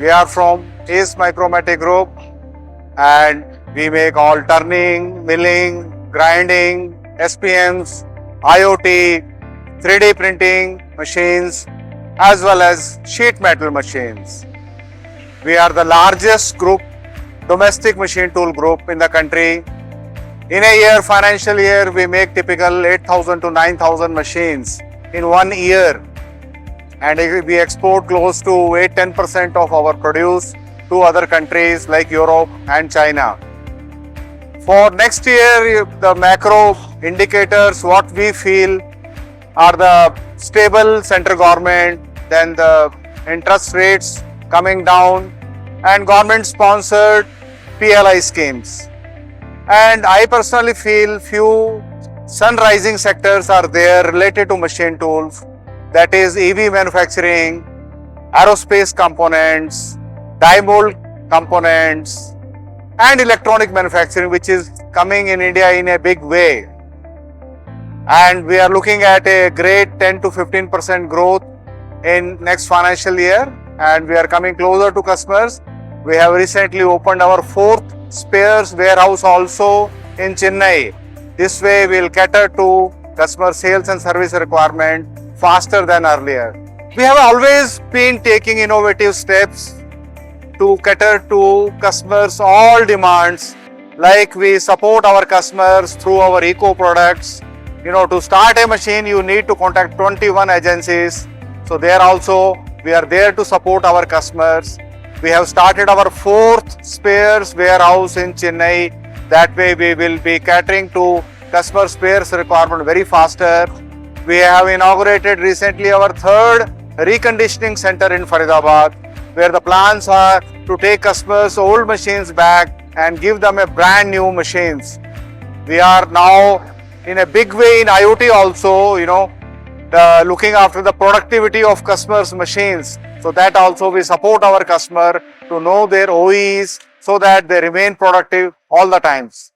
We are from AceMicromatic group and we make all turning, milling, grinding, SPMs, IoT, 3D printing machines as well as sheet metal machines. We are the largest group, domestic machine tool group in the country. In a year, financial year, we make typical 8,000 to 9,000 machines in 1 year. And we export close to 8-10% of our produce to other countries like Europe and China. For next year, the macro indicators, what we feel are the stable central government, then the interest rates coming down and government sponsored PLI schemes. And I personally feel few sun-rising sectors are there related to machine tools, that is EV manufacturing, aerospace components, die mold components and electronic manufacturing, which is coming in India in a big way. And we are looking at a great 10 to 15% growth in next financial year, and we are coming closer to customers. We have recently opened our 4th spares warehouse also in Chennai. This way we will cater to customer sales and service requirement faster than earlier. We have always been taking innovative steps to cater to customers' all demands, like we support our customers through our eco products. To start a machine, you need to contact 21 agencies. So there also, we are there to support our customers. We have started our 4th spares warehouse in Chennai. That way we will be catering to customer spares requirement very faster. We have inaugurated recently our 3rd reconditioning center in Faridabad, where the plans are to take customers' old machines back and give them a brand new machines. We are now in a big way in IoT also, looking after the productivity of customers' machines. So that also we support our customer to know their OEs so that they remain productive all the times.